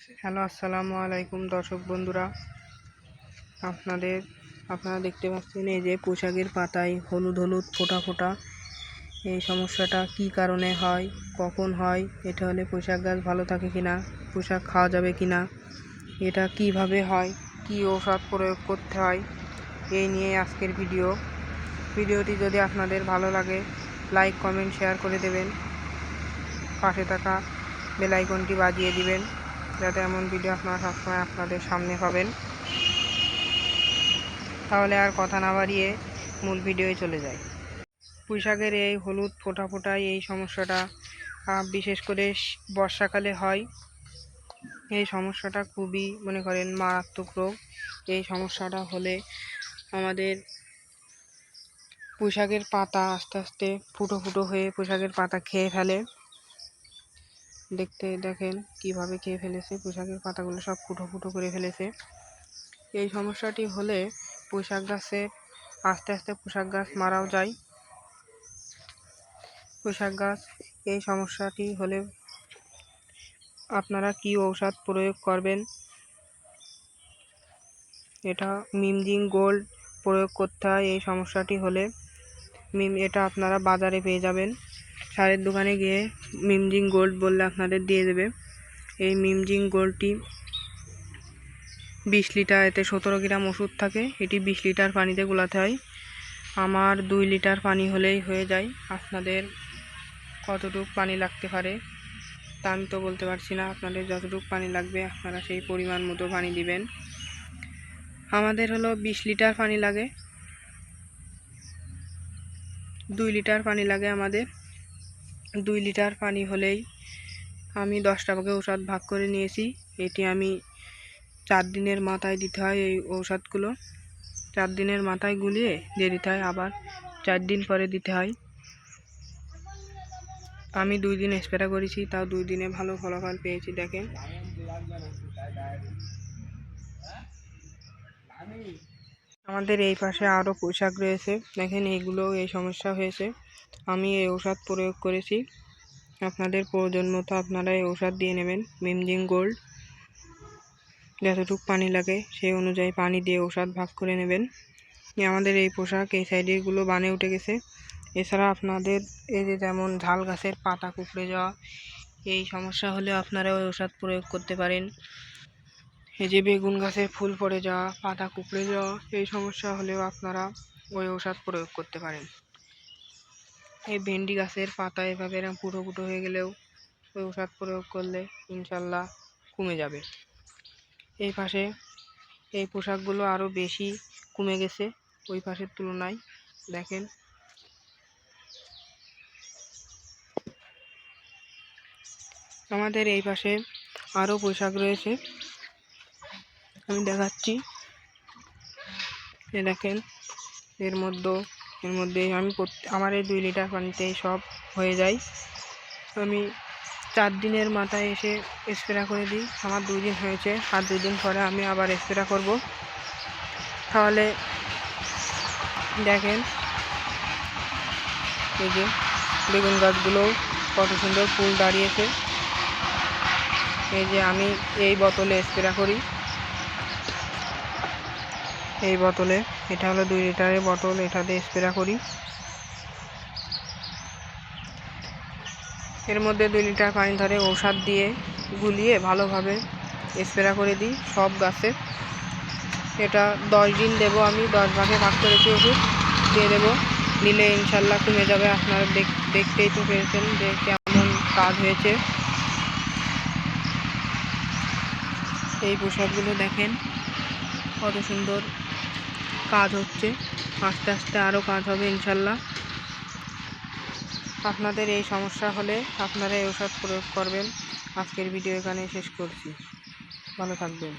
Hello, আসসালামু আলাইকুম দর্শক বন্ধুরা। আপনারা দেখতে পাচ্ছেন এই যে পোশাকের পাতায় হলুদ হলুদ ফোঁটা ফোঁটা। এই সমস্যাটা কি কারণে হয়, কখন হয়, এটা হলে পোশাক গাছ ভালো থাকে কিনা, পোশাক খাওয়া যাবে কিনা, এটা কিভাবে হয়, কি ঔষধ প্রয়োগ করতে হয়, এই নিয়ে আজকের ভিডিওটি যদি আপনাদের ভালো লাগে লাইক কমেন্ট শেয়ার করে দেবেন, পাশে থাকা বেল আইকনটি বাজিয়ে দিবেন যাতে এমন ভিডিও আপনারা সবসময় আপনাদের সামনে পাবেন। তাহলে আর কথা না বাড়িয়ে মূল ভিডিওয়ে চলে যাই। পুঁইশাকের এই হলুদ ফোঁটা ফোঁটায় এই সমস্যাটা বিশেষ করে বর্ষাকালে হয়। এই সমস্যাটা খুবই মনে করেন মারাত্মক রোগ। এই সমস্যাটা হলে আমাদের পুঁইশাকের পাতা আস্তে আস্তে ফুটো ফুটো হয়ে পুঁইশাকের পাতা খেয়ে ফেলে। দেখেন কিভাবে খেয়ে ফেলেছে, পোশাকের পাতাগুলো সব ফুটো ফুটো করে ফেলেছে। এই সমস্যাটি হলে পোশাক গাছে আস্তে আস্তে পোশাক গাছ মারাও যায়। পোশাক গাছ এই সমস্যাটি হলে আপনারা কি ঔষধ প্রয়োগ করবেন, এটা মিমজিং গোল্ড প্রয়োগ করতে হয়। এই সমস্যাটি হলে এটা আপনারা বাজারে পেয়ে যাবেন। সারের দোকানে গিয়ে মিমজিং গোল্ড বললে আপনাদের দিয়ে দেবে। এই মিমজিং গোল্ডটি 20 লিটার, এতে 17 গ্রাম ওষুধ থাকে। এটি 20 লিটার পানিতে গোলাতে হয়। আমার 2 লিটার পানি হলেই হয়ে যায়। আপনাদের কতটুকু পানি লাগতে পারে তা আমি তো বলতে পারছি না। আপনাদের যতটুকু পানি লাগবে আপনারা সেই পরিমাণ মতো পানি দিবেন। আমাদের হলো 20 লিটার পানি লাগে, 2 লিটার পানি লাগে আমাদের। 2 লিটার পানি হলেই আমি 10টা ভাগে ঔষধ ভাগ করে নিয়েছি। এটি আমি 4 দিনের মাথায় দিতে হয়। এই ঔষধগুলো 4 দিনের মাথায় গুলিয়ে দিয়ে দিতে হয়, আবার 4 দিন পরে দিতে হয়। আমি 2 দিন স্প্রে করেছি, তাও 2 দিনে ভালো ফলাফল পেয়েছি। দেখেন আমাদের এই পাশে আরও পোশাক রয়েছে, দেখেন এইগুলো এই সমস্যা হয়েছে। আমি এই ঔষধ প্রয়োগ করেছি। আপনাদের প্রয়োজন মতো আপনারা এই ঔষধ দিয়ে নেবেন। মিমজিং গোল্ড যতটুকু পানি লাগে সেই অনুযায়ী পানি দিয়ে ঔষধ ভাগ করে নেবেন। আমাদের এই পোশাক এই সাইডেরগুলো বানে উঠে গেছে। এছাড়া আপনাদের এই যে যেমন ঝাল গাছের পাতা কুঁকড়ে যাওয়া, এই সমস্যা হলে আপনারা ওই ঔষধ প্রয়োগ করতে পারেন। এই যে বেগুন গাছের ফুল পড়ে যাওয়া, পাতা কুঁকড়ে যাওয়া, এই সমস্যা হলেও আপনারা ওই ঔষধ প্রয়োগ করতে পারেন। এই ভেন্ডি গাছের পাতা এভাবে এরকম ফুটো ফুটো হয়ে গেলেও ওই ঔষধ প্রয়োগ করলে ইনশাল্লাহ কমে যাবে। এই পাশে এই পোশাকগুলো আরও বেশি কমে গেছে ওই পাশের তুলনায়। দেখেন আমাদের এই পাশে আরও পোশাক রয়েছে, আমি দেখাচ্ছি। দেখেন এর মধ্যে আমি আমার এই 2 লিটার পানিতে সব হয়ে যায়। আমি 4 দিনের মাথায় এসে স্প্রে করে দিই। আমার 2 দিন হয়েছে, আর 2 দিন পরে আমি আবার স্প্রে করব। তাহলে দেখেন এই যে বেগুন গাছগুলোও কত সুন্দর ফুল দাঁড়িয়েছে। এই যে আমি এই বোতলে স্প্রে করি, এই বোতলে, এটা হলো 2 লিটারের বোতল, এটাতে স্প্রে করি। এর মধ্যে 2 লিটার পানি ধরে ঔষধ দিয়ে গুলিয়ে ভালোভাবে স্প্রে করে দিই সব গাছে। এটা 10 দিন দেবো আমি, 10 ভাগে ভাগ করেছি ওষুধ দিয়ে দেবো, দিলে ইনশাল্লাহ কমে যাবে। আপনারা দেখতেই তো পেরেছেন যে কেমন কাজ হয়েছে। এই পোশাকগুলো দেখেন কত সুন্দর কাজ হচ্ছে, আস্তে আস্তে আরও কাজ হবে ইনশাল্লাহ। আপনাদের এই সমস্যা হলে আপনারা এই ঔষধ প্রয়োগ করবেন। আজকের ভিডিও এখানে শেষ করছি, ভালো থাকবেন।